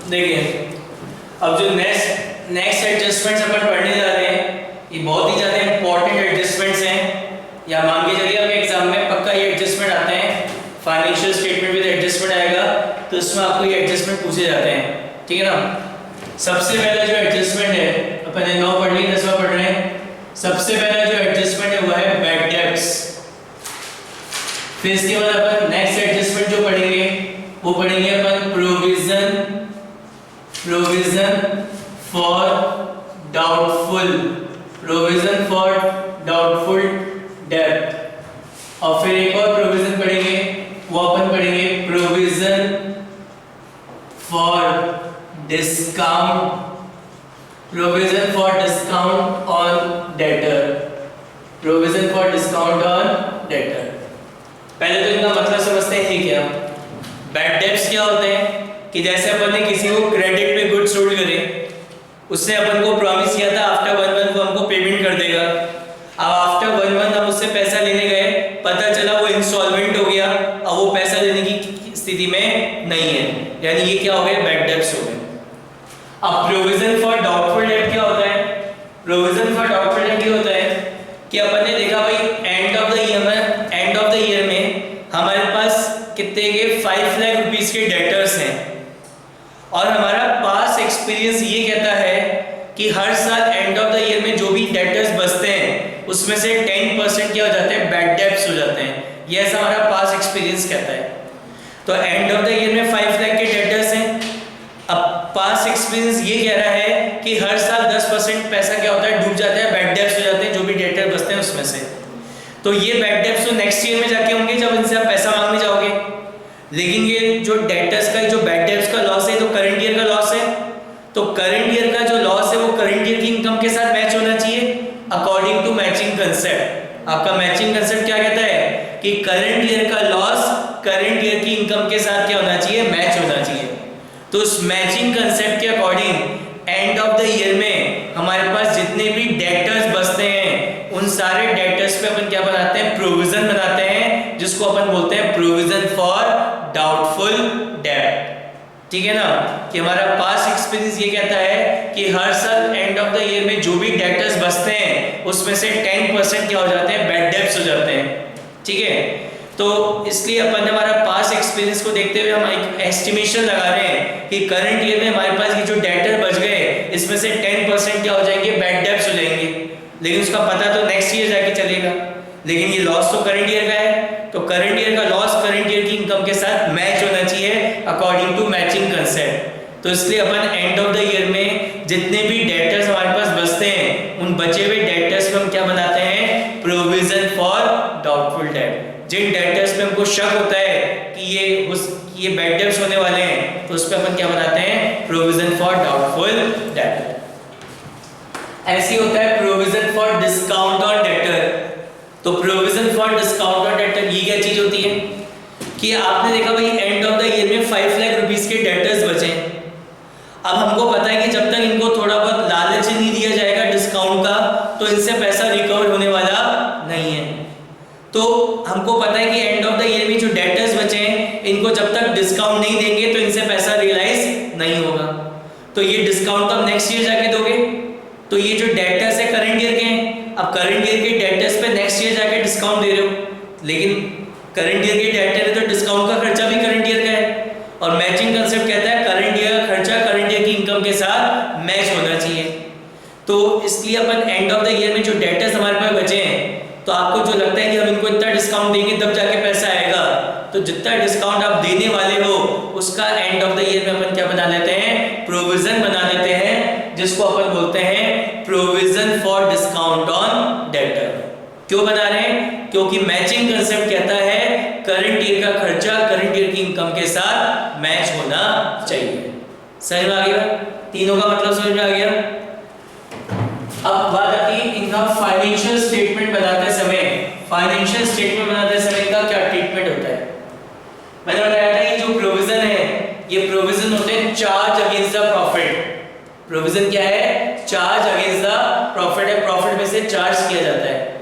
देखिए अब जो नेक्स्ट एडजस्टमेंट्स अपन पढ़ने जा रहे हैं ये बहुत ही ज़्यादा इंपॉर्टेंट एडजस्टमेंट्स हैं, या मान के चलिए आपके एग्जाम में पक्का ये एडजस्टमेंट आते हैं, फाइनेंशियल स्टेटमेंट विद एडजस्टमेंट आएगा तो इसमें आपको ये एडजस्टमेंट पूछे जाते हैं, ठीक है ना। सबसे पहला जो एडजस्टमेंट है अपन ने 9 पढ़ ली, 10वां पढ़ रहे हैं। सबसे पहला जो एडजस्टमेंट है वो है बैड डेब्ट्स। फिर इसके बाद अपन नेक्स्ट एडजस्टमेंट जो पढ़ेंगे वो पढ़ेंगे अपन प्रोविजन फॉर डाउटफुल डेब्ट, और फिर एक और प्रोविजन पढ़ेंगे वो अपन पढ़ेंगे provision for discount on debtor. पहले तो इनका मतलब समझते हैं ये क्या। बैड डेब्ट्स क्या होते हैं कि जैसे अपन ने किसी को क्रेडिट पे गुड्स सोल्ड करे, उससे अपन को प्रॉमिस किया था आफ्टर 1 मंथ वो हमको पेमेंट कर देगा। अब आफ्टर 1 मंथ हम उससे पैसा लेने गए, पता चला वो इंसॉल्वेंट हो गया, अब वो पैसा देने की स्थिति में नहीं है, यानी ये क्या हो गए, बैड डेब्ट्स हो गए। अब प्रोविजन फॉर डाउटफुल डेब्ट क्या होता है? प्रोविजन फॉर डाउटफुल डेब्ट ये होता है कि अपन ने देखा भाई एंड ऑफ द ईयर में हमारे पास कितने के 5 लाख रुपीस के डेटर्स हैं, और हमारा पास एक्सपीरियंस ये कहता है कि हर साल एंड ऑफ द ईयर में जो भी डेटर्स बचते हैं उसमें से 10% क्या हो जाते हैं, बैड डेब्ट्स हो जाते हैं। ये ऐसा हमारा पास एक्सपीरियंस कहता है। तो एंड ऑफ द ईयर में 5 लाख के डेटर्स हैं। अब पास एक्सपीरियंस ये कह रहा है कि हर साल 10% पैसा क्या होता है, डूब जाता है, बैड डेब्ट्स हो जाते हैं, जो भी डेटर बचते हैं उसमें से। तो ये बैड डेब्ट्स तो नेक्स्ट ईयर में जाके होंगे जब इनसे आप पैसा मांगने जाओगे, लेकिन ये जो डेटर्स का जो बैड डेब्ट्स का लॉस है तो करंट ईयर का लॉस है। तो करंट ईयर का जो लॉस है वो करंट ईयर की इनकम के साथ मैच होना चाहिए अकॉर्डिंग टू मैचिंग कंसेप्ट। आपका मैचिंग कंसेप्ट क्या कहता है कि करंट ईयर का लॉस करंट ईयर की इनकम के साथ क्या होना चाहिए, मैच होना चाहिए। तो उस मैचिंग कंसेप्ट के according end of the year में हमारे पास जितने भी डेटर्स बचते हैं उन सारे डेटर्स पे अपन क्या बनाते हैं, प्रोविजन बनाते हैं, जिसको अपन बोलते हैं प्रोविजन फॉर डाउटफुल डेब्ट। ठीक है ना, कि हमारा पास एक्सपीरियंस ये कहता है कि हर साल एंड ऑफ द ईयर में जो भी डेटर्स बचते हैं उसमें से 10% क्या हो जाते हैं, बैड डेब्ट्स हो जाते हैं। ठीक है, तो इसलिए अपन ने हमारा पास एक्सपीरियंस को देखते हुए हम एक एस्टिमेशन लगा रहे हैं कि करंट ईयर में हमारे पास ये जो डेटर बच गए इसमें से 10% क्या हो जाएंगे, बैड डेब्ट्स हो जाएंगे। लेकिन उसका पता तो नेक्स्ट ईयर जाके चलेगा, लेकिन ये लॉस तो करंट ईयर का है, तो करंट ईयर का लॉस करंट ईयर की इनकम के साथ मैच होना चाहिए अकॉर्डिंग टू मैचिंग कंसेप्ट। तो इसलिए अपन एंड ऑफ द ईयर में जितने भी डेटर्स हमारे पास बचते हैं उन बचे हुए डेटर्स में हम क्या बनाते हैं, प्रोविजन फॉर डाउटफुल डेब्ट। जिन डेटर्स पे हमको शक होता है कि ये बैड डेब्ट्स होने वाले हैं तो उस पे अपन क्या बनाते हैं, प्रोविजन फॉर डाउटफुल डेब्ट। ऐसे होता है provision for discount on debtor. तो provision for discount on debtor ये क्या चीज होती है कि आपने देखा भाई एंड ऑफ द ईयर में 5 लाख रुपीस के डेटर्स बचे। अब हमको पता है कि जब तक इनको थोड़ा बहुत लालच नहीं दिया जाएगा डिस्काउंट का तो इनसे पैसा रिकवर होने वाला नहीं है। तो हमको पता है कि एंड ऑफ द ईयर में जो डेटर्स बचे हैं इनको जब तक डिस्काउंट नहीं देंगे तो इनसे पैसा रियलाइज नहीं होगा। तो ये डिस्काउंट तो आप नेक्स्ट ईयर जाके दोगे। तो ये जो डेटर्स है करंट ईयर के हैं, अब करंट ईयर के डेटर्स पे नेक्स्ट ईयर जाके डिस्काउंट दे रहे हो, लेकिन करंट ईयर के डेटर है तो डिस्काउंट का खर्चा भी करंट ईयर का है। और मैचिंग कंसेप्ट कहता है करंट ईयर का खर्चा करंट ईयर की इनकम के साथ मैच होना चाहिए। तो इसलिए अपन एंड ऑफ द ईयर में जो डेटर्स हमारे पास बचे हैं तो आपको जो लगता है कि हम इनको इतना डिस्काउंट देंगे तब जाके पैसा आएगा, तो जितना डिस्काउंट आप देने वाले हो उसका एंड ऑफ द ईयर में अपन क्या बना लेते हैं, प्रोविजन बना लेते हैं, जिसको अपन बोलते हैं provision for discount on debtor. क्यों बना रहे हैं, क्योंकि मैचिंग कंसेप्ट कहता है करंट ईयर का खर्चा करंट ईयर की इनकम के साथ मैच होना चाहिए। समझ में आ गया, तीनों का मतलब समझ में आ गया। अब बात आती है इनका फाइनेंशियल स्टेटमेंट बनाते समय। फाइनेंशियल स्टेटमेंट बनाते समय इनका क्या ट्रीटमेंट होता है। मैंने बताया था ये जो प्रोविजन है ये प्रोविजन होते हैं charge against the profit. Provision क्या है, चार्ज अगेंस्ट द प्रॉफिट है, प्रॉफिट में से चार्ज किया जाता है।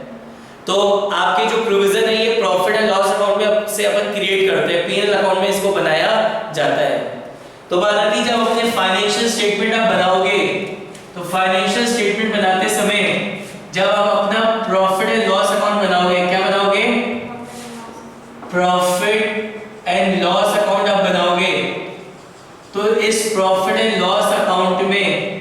तो आपके जो प्रोविजन है ये प्रॉफिट एंड लॉस अकाउंट में से अपन क्रिएट करते हैं, पीएनएल अकाउंट में इसको बनाया जाता है। तो बात आती है जब अपने फाइनेंशियल स्टेटमेंट आप बनाओगे तो फाइनेंशियल स्टेटमेंट बनाते समय जब आप अपना प्रॉफिट एंड लॉस अकाउंट बनाओगे, क्या बनाओगे? प्रॉफिट एंड लॉस अकाउंट आप बनाओगे तो इस प्रॉफिट एंड लॉस अकाउंट में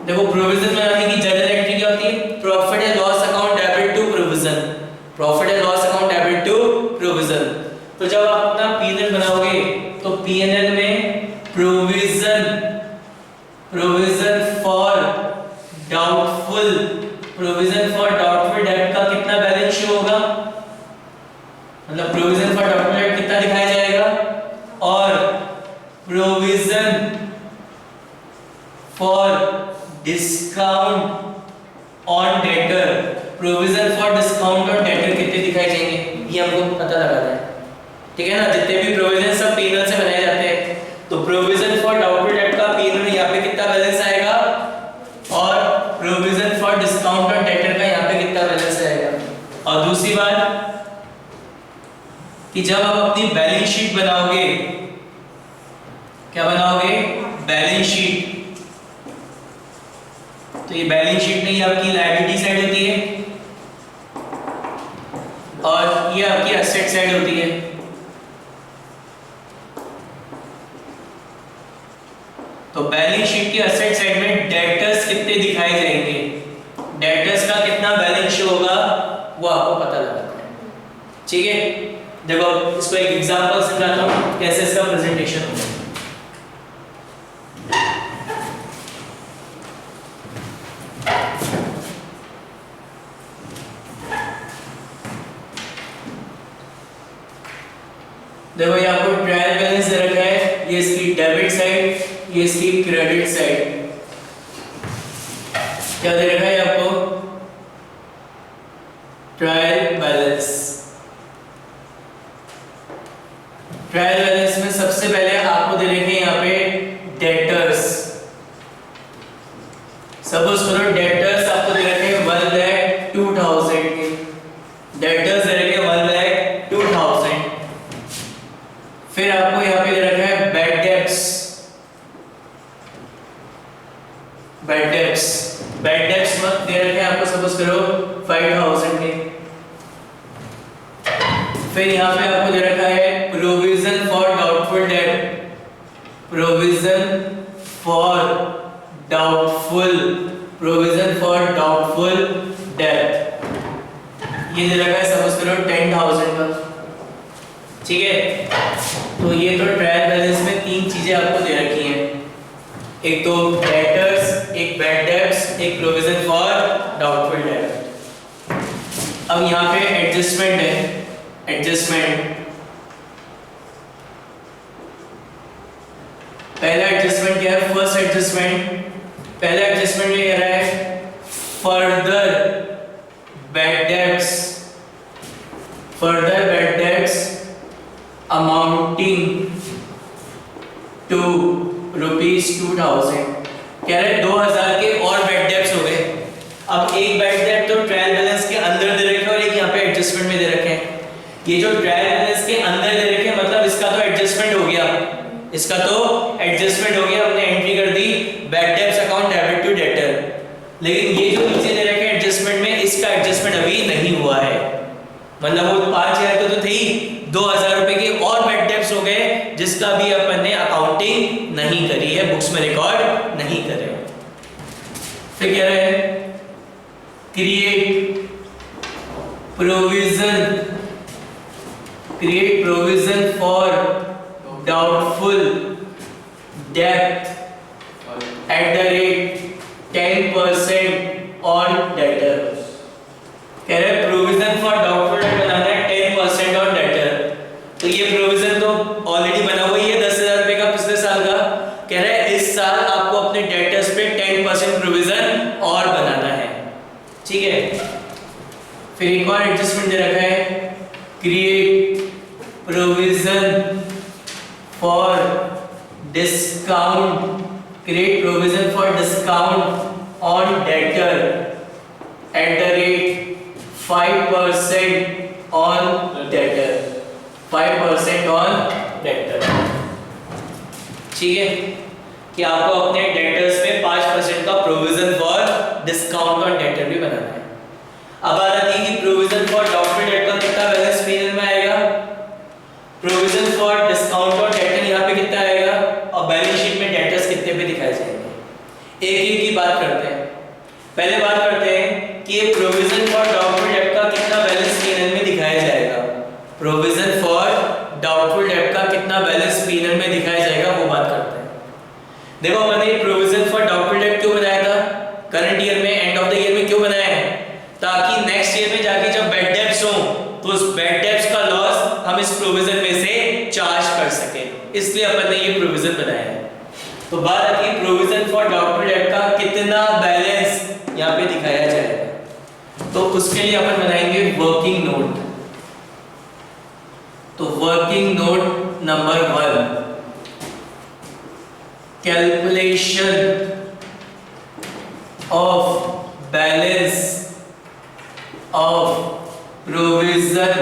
देखो प्रोविजन बनाने की जनरल एंट्री क्या होती है? Profit and loss account debit to provision, profit and loss account debit to provision. तो जब आप अपना पीएनएल बनाओगे तो पीएनएल में प्रोविजन फॉर डाउटफुल डेट का कितना बैलेंस शो होगा? मतलब प्रोविजन फॉर डाउटफुल डेट कितना दिखाया जाएगा? और provision for discount on debtor, provision for discount on debtor कितने दिखाए जाएंगे ये हमको पता लगाना है, ठीक है ना। जितने भी प्रोविजन सब पीएनएल से बनाए जाते हैं तो प्रोविजन फॉर डाउटफुल डेट का पीएनएल में यहाँ पे कितना बैलेंस आएगा और provision for discount on debtor का यहाँ पे कितना बैलेंस आएगा। और दूसरी बात कि जब आप अपनी बैलेंस शीट बनाओगे, क्या बनाओगे? Balance sheet. तो ये बैलेंस शीट में ये आपकी लायबिलिटी साइड होती है और ये आपकी एसेट साइड होती है। तो बैलेंस शीट की एसेट साइड में डेटर्स कितने दिखाए जाएंगे, डेटर्स का कितना बैलेंस शो होगा वो आपको पता लगाना है, ठीक है। देखो इसको एक एग्जांपल समझाता हूं कैसे इसका प्रेजेंटेशन होगा। देखो ये आपको ट्रायल बैलेंस दे रखा है, ये इसकी डेबिट साइड, ये इसकी क्रेडिट साइड। क्या दे रखा है आपको? Trial balance. ट्रायल बैलेंस में सबसे पहले आपको दे रखे हैं यहाँ पे डेटर्स। सपोज करो डेटर्स आपको दे रखे हैं 1,02,000 के, डेटर्स दे रखे हैं 1,02,000। फिर आपको यहाँ पे दे रखा है बैड डेट्स। बैड डेट्स मत दे रखे हैं आपको सपोज करो 5,000 के। फिर यहाँ पे आपको दे रखा है provision for doubtful date, provision for doubtful date ये दे रखा है सपोज करो 10,000 का, ठीक है। तो ये तो ट्रायल बैलेंस में तीन चीजें आपको दे रखी हैं, एक तो डेटर्स, एक बैड डेट्स, एक प्रोविजन फॉर डाउटफुल डेट। अब यहाँ पे एडजस्टमेंट है, एडजस्टमेंट। पहला एडजस्टमेंट क्या है? फर्स्ट एडजस्टमेंट, पहला एडजस्टमेंट ये कह रहा है further bad debts amounting to ₹2,000। कह रहे 2,000 के और बैड डेट्स हो गए। अब एक बैड डेट तो ट्रायल बैलेंस के अंदर दे रखे हैं और एक यहाँ पे एडजस्टमेंट में दे रखे हैं। ये जो ट्रायल बैलेंस के अंदर दे रखे हैं मतलब इसका तो एडजस्टमेंट हो गया, हमने एंट्री कर दी bad debts account debit to debtor. लेकिन ये जो नीचे दे रखे हैं एडजस्टमेंट में, इसका एडजस्टमेंट अभी नहीं हुआ है। मतलब वो 5,000 तो थी, 2,000 रुपए के और बैड डेट्स हो गए जिसका भी अपन ने अकाउंटिंग नहीं करी है, बुक्स में रिकॉर्ड नहीं करे। फिर कह रहे हैं create provision for doubtful date @10% on debtor. कह रहे प्रोविजन फॉर डाउटफुल डेट बनाना है 10% ऑन डेटर। तो ये प्रोविजन तो ऑलरेडी बना हुआ ही है 10,000 रुपए का पिछले साल का। कह रहे हैं इस साल आपको अपने डेटर्स पे 10% प्रोविजन और बनाना है, ठीक है। फिर एक और एडजस्टमेंट दे रखा है create provision for discount on debtor @5% on debtor, 5% on debtor, ठीक है। कि आपको अपने डेटर्स में 5% का provision for discount on debtor भी बनाना है। अब बात आती है कि प्रोविजन फॉर डाउटफुल डेट का कितना बैलेंस पीएनएल में आएगा, provision for discount on debtor यहाँ पे कितना आएगा और बैलेंस शीट में डेटर्स कितने पे दिखाए जाएंगे। एक एक की बात करते हैं। पहले बात करते हैं कि ये प्रोविजन फॉर डाउटफुल डेट का कितना बैलेंस पीएनएल में दिखाया जाएगा। प्रोविजन फॉर डाउटफुल डेट का कितना बैलेंस पीएनएल में दिखाया जाएगा वो बात करते हैं। देखो मैंने प्रोविजन फॉर डाउटफुल डेट क्यों बनाया था, करंट ईयर में, एंड ऑफ द ईयर में क्यों बनाया है, ताकि नेक्स्ट ईयर में जाके जब बैड डेब्ट्स हो तो उस बैड डेब्ट्स का लॉस हम इस प्रोविजन में से चार्ज कर सके, इसलिए अपन ने ये प्रोविजन बनाया है। तो बात आती है प्रोविजन फॉर डाउटफुल डेट का कितना बैलेंस यहाँ पे दिखाया जाएगा। तो उसके लिए अपन बनाएंगे वर्किंग नोट। तो working note number 1, calculation of balance of provision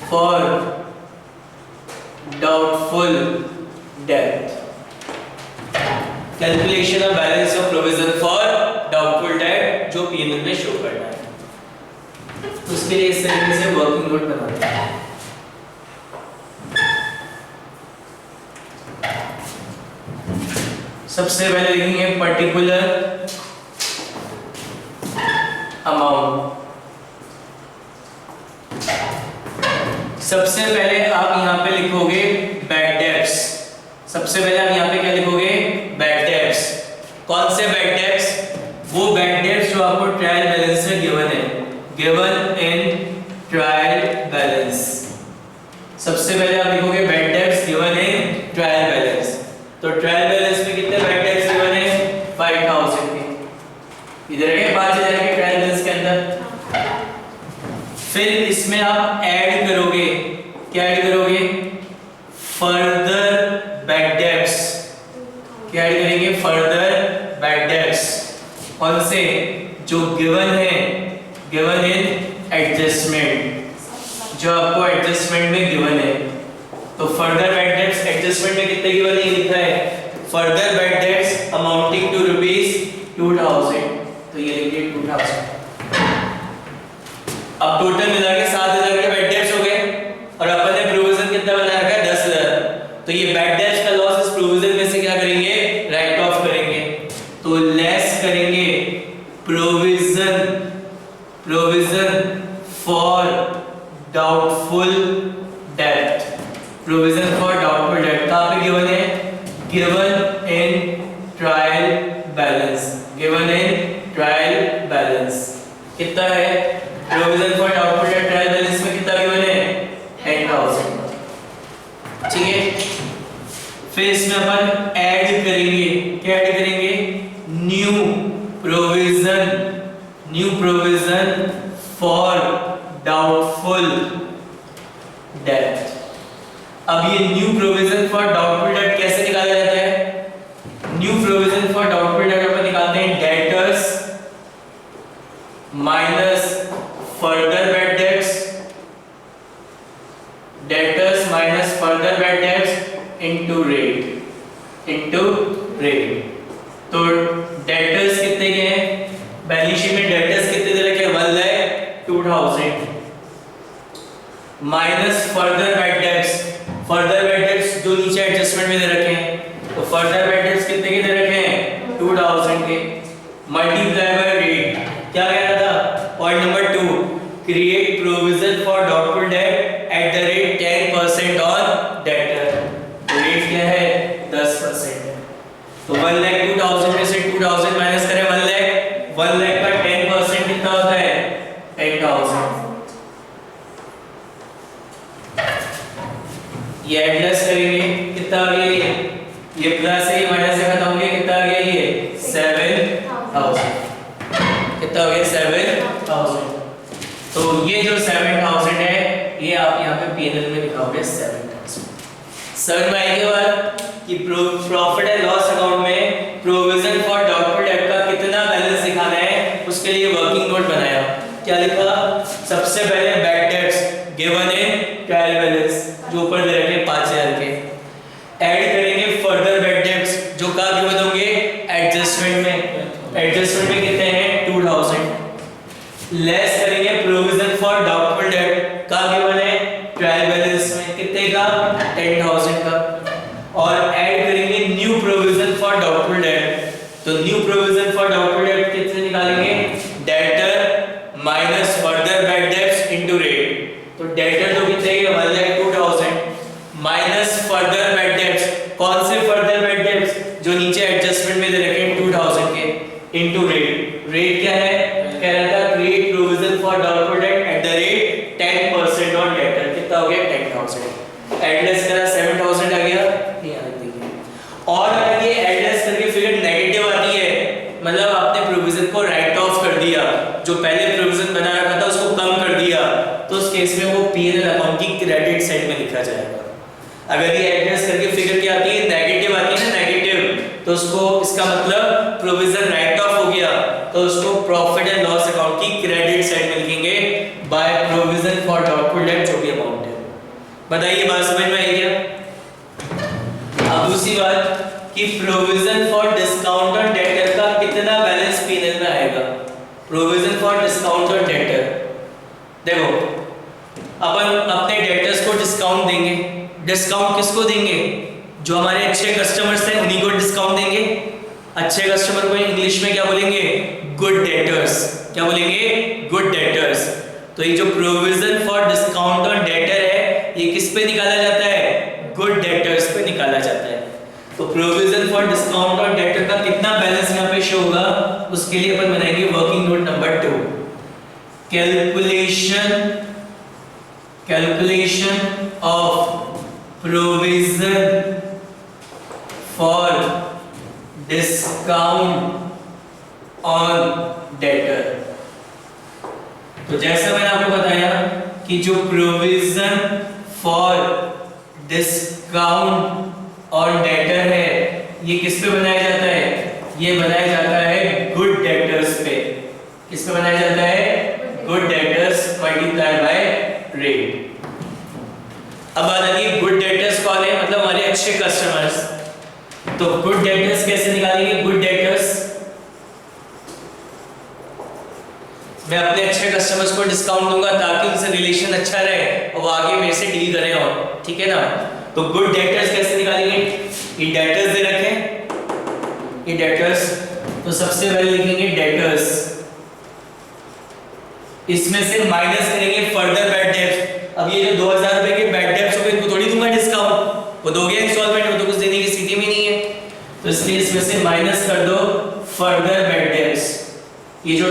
for doubtful date. Calculation of balance of provision for doubtful date जो पीएनएल में शो करना है। उसके लिए इस तरीके से वर्किंग नोट बनाते हैं। सबसे पहले लिखेंगे पर्टिकुलर अमाउंट। सबसे पहले आप यहां पे लिखोगे बैड डेब्ट्स। सबसे पहले आप यहां पे क्या लिखोगे, बैड डेब्ट्स। कौन से बैड डेब्ट्स, वो बैड डेब्ट्स जो आपको ट्रायल बैलेंस में गिवन है, गिवन इन ट्रायल बैलेंस। सबसे पहले आप लिखोगे bad debts given in trial balance. तो ट्रायल बैलेंस में कितने बैड डेब्ट्स गिवन है, 5000 के, इधर है 5000 के ट्रायल बैलेंस के अंदर। फिर इसमें आप ऐड करोगे, क्या ऐड करोगे, फर्दर बैड डेब्ट्स। क्या ऐड करेंगे, फर्दर बैड डेब्ट्स। कौन से, जो गिवन है, गिवन इन एडजस्टमेंट, जो आपको एडजस्टमेंट में गिवन है। तो फर्दर बैड डेब्ट्स एडजस्टमेंट में कितने गिवन है, लिखा है further bad debts amounting to ₹2000। तो ये लिखिए 2000। अब टोटल मिला के 7000 के बैड डेब्ट्स हो गए और अपन ने प्रोविजन कितना बना रखा है, 10000। तो ये बैड डेब्ट्स का लॉस इस प्रोविजन में से क्या करेंगे, राइट ऑफ करेंगे। तो लेस करेंगे provision, provision for doubtful date. Provision for doubtful date कहां पे गिवन है, given in trial balance, given in trial balance. कितना है provision for doubtful date trial balance में, कितना गिवन है, 10000। ठीक है। फिर इसमें अपन ऐड करेंगे, क्या ऐड करेंगे, new provision, new provision for doubtful debt. अब ये new provision for doubtful debt कैसे निकाला जाता है, new provision for doubtful debt अपन निकालते हैं debtors minus further bad debts, debtors minus further bad debts into rate, into rate. तो डेटर्स कितने के हैं, बैलेंस शीट में डेटर्स कितने दे रखे हैं, 1,02,000 minus further bad debts, further bad debts जो नीचे एडजस्टमेंट में दे रखे हैं। तो फर्दर बैड डेब्ट्स कितने के दे रखे हैं, 2000 के, मल्टीप्लाई बाय रेट। क्या कह रहा था, point number 2, create provision for doubtful date at the rate 10% on debtor. Rate क्या है, 10% है। तो 1,02,000 में से 2000 माइनस करें 1 लाख, 1 लाख का 10% कितना होता है, 8000। ये एडजस्ट करेंगे, कितना आ गया ये प्लस है, माइनस से खत्म हो गया, कितना आ गया ये 7000। कितना हो गया 7000। तो ये जो 7000 है ये आप यहाँ पे पीएनएल में लिखाओगे 7000। समझ में आई बात कि प्रॉफिट एंड लॉस अकाउंट में प्रोविजन फॉर डाउटफुल डेट का कितना बैलेंस दिखाना है, उसके लिए वर्किंग नोट बनाया। क्या लिखा, सबसे पहले bad debts given in trial balance जो ऊपर दे रखे 5000 के, ऐड करेंगे फर्दर लेस करेंगे प्रोविजन फॉर डाउटफुल डेट का गिवन है ट्रायल बैलेंस में कितने का 10,000 का, और ऐड करेंगे new provision for doubtful debt. तो new provision for doubtful debt कितने निकालेंगे, debtor minus further bad debts into rate. तो डेटर तो कितने के 1,02,000 माइनस फर्दर बैड डेट्स, कौन से फर्दर बैड डेट्स जो नीचे एडजस्टमेंट में दे रखे हैं 2,000 के, इनटू रेट। रेट क्या है, कह रहा था create provision for doubtful date at the rate 10% on debtor. कितना हो गया 10,000, एडलेस करा 7,000 आ गया। और अगर ये एडलेस करके फिगर नेगेटिव आती है, मतलब आपने प्रोविजन को राइट ऑफ कर दिया, जो पहले प्रोविजन बना रखा था उसको कम कर दिया, तो उस केस में वो P&L अकाउंट की क्रेडिट साइड में लिखा जाएगा। अगर ये एडजस्ट करके फिगर क्या आती है, नेगेटिव आती है ना, नेगेटिव, तो उसको इसका मतलब प्रोविजन राइट ऑफ हो गया, तो उसको प्रॉफिट एंड लॉस अकाउंट की क्रेडिट साइड में लिखेंगे by provision for doubtful date, जो भी अमाउंट है। बताइए बात समझ में आई क्या? अब दूसरी बात कि provision for discount on debtor का कितना बैलेंस P&L में आएगा। Provision for discount on debtor, देखो अपन अपने डेटर्स को डिस्काउंट देंगे। डिस्काउंट किसको देंगे, जो हमारे अच्छे कस्टमर्स हैं उन्हीं को डिस्काउंट देंगे। अच्छे कस्टमर को इंग्लिश में क्या बोलेंगे, गुड डेटर्स। क्या बोलेंगे, गुड डेटर्स। तो ये जो provision for discount on debtor है, ये किस पे निकाला जाता है, गुड डेटर्स पे निकाला जाता है। तो provision for discount on debtor का कितना बैलेंस यहाँ पे शो होगा, उसके लिए अपन बनाएंगे working note number 2, calculation of provision for discount on debtor. तो जैसा मैंने आपको बताया कि जो provision for discount on debtor है, ये किस पे बनाया जाता है, ये बनाया जाता है गुड डेटर्स पे। किस पे बनाया जाता है, good debtors multiply by rate. अब बात आती है गुड डेटर्स कौन है, मतलब हमारे अच्छे कस्टमर्स। तो गुड डेटर्स कैसे निकालेंगे, गुड डेटर्स, मैं अपने अच्छे कस्टमर्स को डिस्काउंट दूंगा ताकि उनसे रिलेशन अच्छा रहे और वो आगे मेरे से डील करें, और ठीक है ना। तो गुड डेटर्स कैसे निकालेंगे, ये डेटर्स दे रखे हैं, ये डेटर्स, तो सबसे पहले लिखेंगे डेटर्स, इसमें से माइनस करेंगे फर्दर बैड डेट्स। अब ये जो 2,000 रुपए के बैड डेट्स हो गए, इनको थोड़ी दूंगा डिस्काउंट, वो दोगे इंस्टॉलमेंट में, तो कुछ देने की स्थिति में नहीं है, तो इसलिए इसमें से माइनस कर दो फर्दर बैड डेट्स। ये जो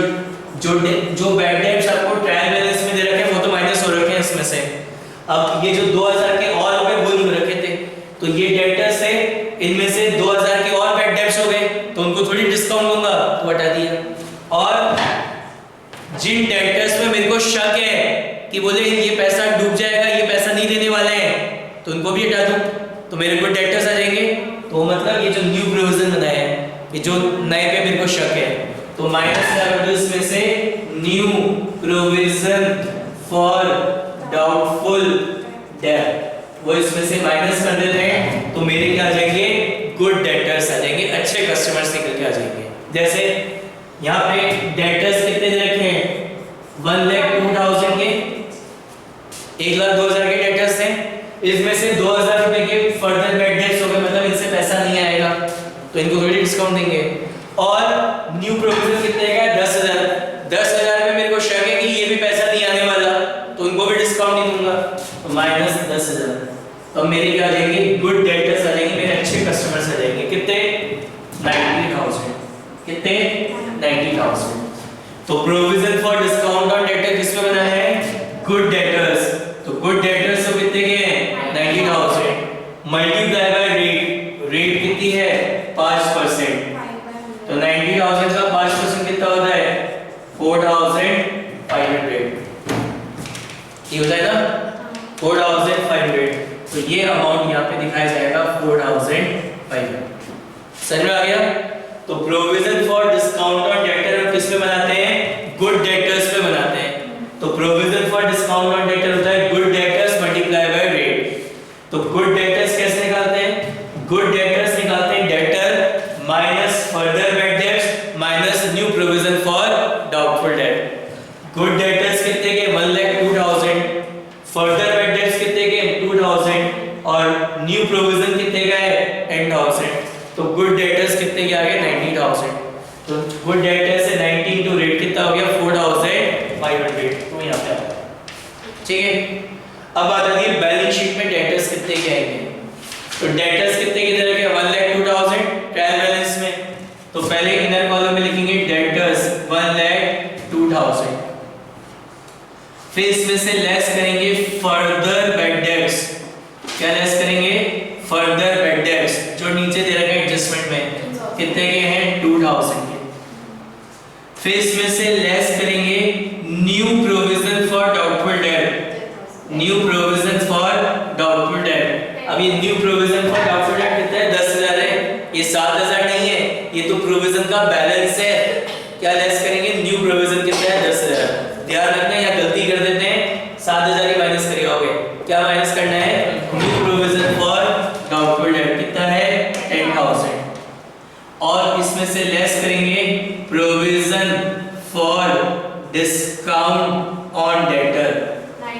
बैड डेट्स आपको ट्रायल बैलेंस में दे रखे हैं वो तो माइनस हो रखे हैं इसमें से। अब ये जो 2,000 के और हो गए वो नहीं रखे थे, तो ये डेटर्स है, इनमें से 2,000 के और बैड डेट्स हो गए, तो उनको थोड़ी डिस्काउंट दूंगा, तो हटा दिया। और जिन डेटर्स में मेरे को शक है कि बोले ये पैसा डूब जाएगा, ये पैसा नहीं देने वाले हैं, तो उनको भी हटा दूं, तो मेरे को डेटर्स आ जाएंगे। तो मतलब ये जो न्यू प्रोविजन बनाया है, ये जो नए पे मेरे को शक है, तो माइनस कर दो इसमें से new provision for doubtful date, वो इसमें से माइनस कर देते हैं, तो मेरे क्या आ जाएंगे, गुड डेटर्स आ जाएंगे, अच्छे कस्टमर्स निकल के आ जाएंगे। जैसे यहाँ पे डेटर्स कितने दे रखे हैं, 1,02,000 के, 1,02,000 के डेटर्स हैं, इसमें से 2,000 रुपए के फर्दर बैड डेट्स हो गए, मतलब इनसे पैसा नहीं आएगा, तो इनको थोड़ी डिस्काउंट देंगे। और न्यू प्रोविजन कितने का है, 10,000 में मेरे को शक है कि ये भी पैसा नहीं आने वाला, तो उनको भी डिस्काउंट नहीं दूंगा, तो माइनस 10,000। तो मेरे क्या आ जाएंगे, गुड डेटर्स आ जाएंगे, मेरे अच्छे कस्टमर्स आ जाएंगे, कितने, 90,000। कितने, 90,000। तो provision for discount on debtor किस पे बना है, गुड डेटर्स। तो गुड डेटर्स तो कितने के हैं, 90,000 मल्टीप्लाई बाय रेट, रेट कितनी है 5%, तो 90,000 का 5% कितना होता है, 4,500। ये होता है ना 4,500, तो ये अमाउंट यहाँ पे दिखाया जाएगा 4,500। समझ में आ गया। तो provision for discount on debtor हम किस पे बनाते हैं, गुड डेटर्स पे बनाते हैं। तो provision for discount on debtor होता है good debtors multiply by rate. तो गुड डेटर्स कैसे निकालते हैं, गुड डेटर्स निकालते हैं debtor minus further bad dates minus new provision for doubtful debt. कितने के 1,02,000, फर्दर बैड डेट्स कितने के 2,000 और न्यू प्रोविजन कितने का है 10,000। तो गुड डेटर्स कितने के आ गए 90,000। तो गुड डेटर्स से 90 इंटू रेट कितना हो गया 4,500। तो यहाँ पे आ गया। ठीक है, अब बात आती है बैलेंस शीट में डेटर्स कितने के आएंगे। तो डेटर्स कितने की तरह के 1,02,000 ट्रायल बैलेंस में। तो पहले इनर कॉलम में लिखेंगे डेटर्स 1,02,000, फिर इसमें से लेस करेंगे फर्दर बैड डेट्स। क्या लेस करेंगे फर्दर बैड डेट्स जो नीचे दे रखा है एडजस्टमेंट में कितने के हैं 2,000 के। फिर इसमें से लेस करेंगे new provision for doubtful date, new provision for doubtful debt. अब ये new provision for doubtful debt कितना है 10,000 है, ये 7,000 नहीं है, ये तो प्रोविजन का बैलेंस है। क्या लेस करेंगे न्यू प्रोविजन कितना है 10,000। ध्यान रखना या गलती कर देते हैं 7,000 ही माइनस करिए होगे। क्या माइनस करना है new provision for doubtful debt कितना है 10,000 और इसमें से लेस करेंगे provision for discount on debtor.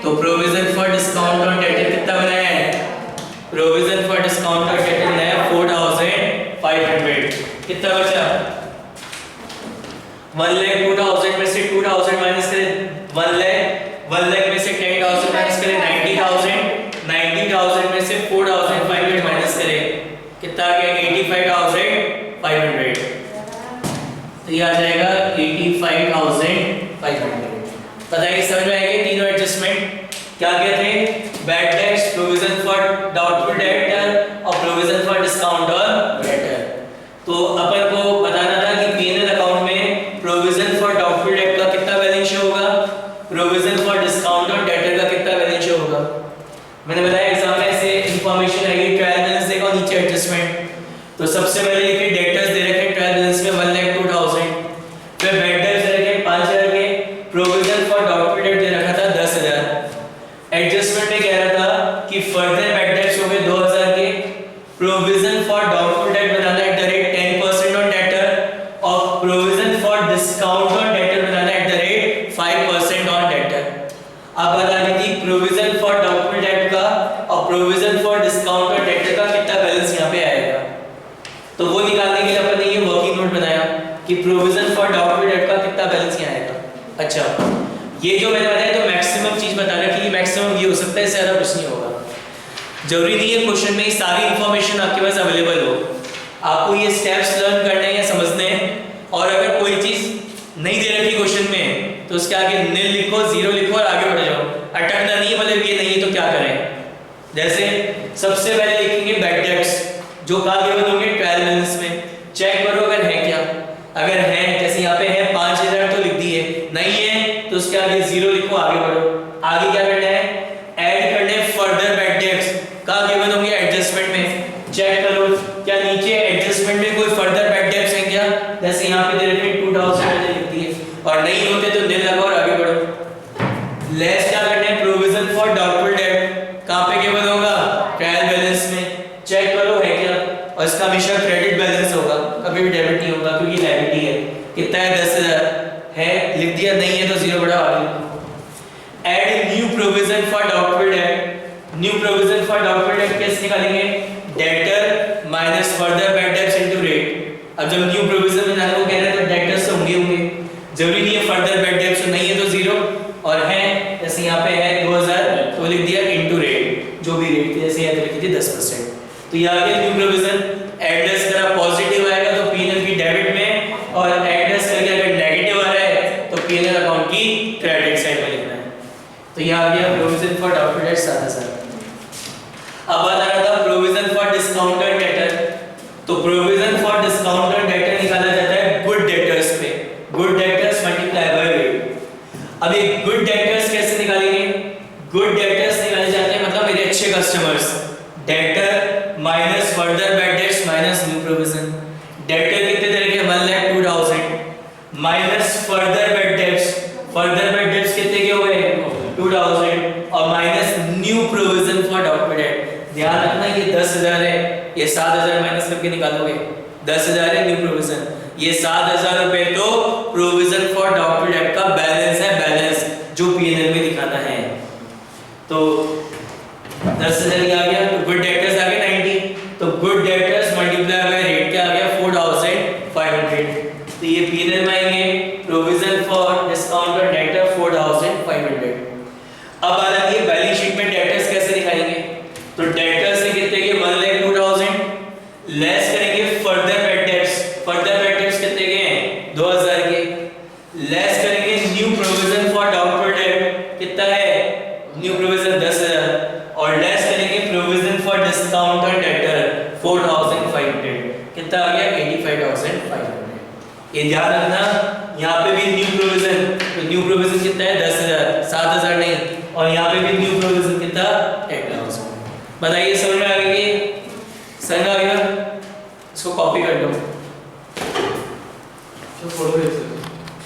तो provision for discount on debtor कितना बनाया है, provision for discount on debtor बनाया 4,500। कितना बचा 1,02,000 में से 2,000 माइनस करें 1 लाख में से 10,000 माइनस करें 90,000 में से 4,500 माइनस करें कितना आ गया 85,500। तो ये आ जाएगा 85,500। बताइए समझ में आएगी तीनों एडजस्टमेंट क्या क्या थे, bad debts, provision for doubtful debtor और provision for discount on debtor. तो अपन को बताना था कि पीएनएल अकाउंट में प्रोविजन फॉर डाउटफुल डेट का कितना बैलेंस शो होगा, provision for discount on debtor का कितना बैलेंस शो होगा। मैंने बताया एग्जाम में ऐसे इंफॉर्मेशन आएगी ट्रायल बैलेंस देखो नीचे एडजस्टमेंट। तो सबसे पहले लिखिए डेटर्स दे रखे ट्रायल बैलेंस में 1,02,000, फिर बैड डेट्स दे रखे 5,000 के, प्रोविजन फॉर डाउटफुल डेट दे रखा था 10,000। एडजस्टमेंट में कह रहा था कि फर्दर बैड डेट्स हो गए 2,000 के, प्रोविजन फॉर डाउटफुल डेट बनाना है डायरेक्ट 10% ऑन डेटर और provision for discount on debtor बनाना है डायरेक्ट 5% ऑन डेटर। अब बता दी थी प्रोविजन फॉर डाउटफुल डेट का और provision for discount on debtor का कितना बैलेंस यहाँ पे आएगा। तो वो निकालने के लिए अपन ने ये वर्किंग नोट बनाया कि प्रोविजन फॉर डाउटफुल डेट का कितना बैलेंस यहाँ आएगा। अच्छा ये जो मैंने बताया तो मैक्सिमम चीज बता रहा कि मैक्सिमम ये हो सकता है, इससे ज्यादा कुछ नहीं होगा। जरूरी नहीं है क्वेश्चन में सारी इंफॉर्मेशन आपके पास अवेलेबल हो, आपको ये स्टेप्स लर्न करने हैं या समझने हैं। और अगर कोई चीज नहीं दे रखी क्वेश्चन में तो उसके आगे नील लिखो 0 लिखो और आगे बढ़ जाओ। अटकना नहीं है, मतलब ये नहीं है तो क्या करें। जैसे सबसे पहले लिखेंगे बैड डेट्स जो कहाँ गिवन होंगे ट्रायल बैलेंस में, चेक करो अगर है क्या। अगर है जैसे यहाँ पे है 5,000 तो लिख दिए, नहीं है तो उसके आगे 0 लिखो आगे बढ़ो। आगे क्या करना है ऐड करने फर्दर बैड डेट्स कहाँ गिवन होंगे एडजस्टमेंट में, चेक करो क्या नीचे एडजस्टमेंट में कोई फर्दर बैड डेट्स है क्या। जैसे यहाँ पे दे रखे 2,000 लिख दिए और नहीं होते तो नील लगाओ और आगे बढ़ो। लेस क्या करना है प्रोविजन फॉर डाउटफुल डेट कहाँ पे गिवन होगा ट्रायल बैलेंस में, चेक करो है क्या। और इसका हमेशा क्रेडिट बैलेंस होगा, कभी भी डेबिट नहीं होगा क्योंकि लायबिलिटी है। कितना है 10,000 है लिख दिया, नहीं है तो 0 बढ़ा आगे। Add new provision for doubtful date, new provision for doubtful debt कैसे निकालेंगे debtor minus further bad debts into rate. अब जब न्यू प्रोविजन में जाना वो कह रहे हैं तो डेटर्स तो होंगे, जरूरी नहीं है फर्दर बैड डेट्स तो नहीं है तो 0 और है जैसे यहाँ पे है 2,000 तो लिख दिया इनटू रेट जो भी रेट थी, जैसे यहाँ पे लिखी थी 10%। तो ये आ गया न्यू प्रोविजन। एड्रेस करा पॉजिटिव आएगा तो पीएनएल की डेबिट में और एड्रेस करके अगर नेगेटिव आ रहा है तो पीएनएल अकाउंट की क्रेडिट साइड में लिखना है। तो ये आ गया प्रोविजन फॉर डाउटफुल डेट 7,000। अब बात आ रहा था provision for discount on debtor. तो provision for discount on debtor निकाला जाता है गुड डेटर्स पे, good debtors multiply by rate. अब ये गुड डेटर्स कैसे निकालेंगे, गुड डेटर्स निकाले जाते हैं मतलब मेरे अच्छे customers, debtor minus further bad dates minus new provision. Debtor कितने तरह के 1,02,000 minus further bad dates, further bad dates कितने के हुए 2,000 और minus new provision for doubtful date. ध्यान रखना ये 10,000 है, ये 7,000 माइनस करके निकालोगे 10,000 है न्यू प्रोविजन, ये 7,000 रुपए तो प्रोविजन फॉर डाउटफुल डेट का बैलेंस है, बैलेंस जो P&L में दिखाना है। तो 10,000 आ गया, तो गुड डेटर्स आ गया 90, तो good debtors multiply by rate क्या आ गया 4,500। तो ये P&L में आएंगे, provision for discount on debtor 4,500। अब आ रही है बैलेंस शीट में डेटर्स कैसे दिखाएंगे। तो डेटर्स से कितने के 1,02,000 लेस करेंगे further bad dates, further bad dates कितने के हैं 2,000 के, लेस करेंगे new provision for doubtful debt कितना है न्यू प्रोविजन 10,000, और लेस करेंगे provision for discount on debtor 4,500 कितना आ गया 85,500। ये ध्यान रखना, यहाँ पे भी न्यू प्रोविजन, तो न्यू प्रोविजन कितना है 10,000, 7,000 नहीं, और यहाँ पे भी न्यू प्रोविजन कितना 10,000। बताइए समझ में आ गई, समझ में आ गया, इसको कॉपी कर लो।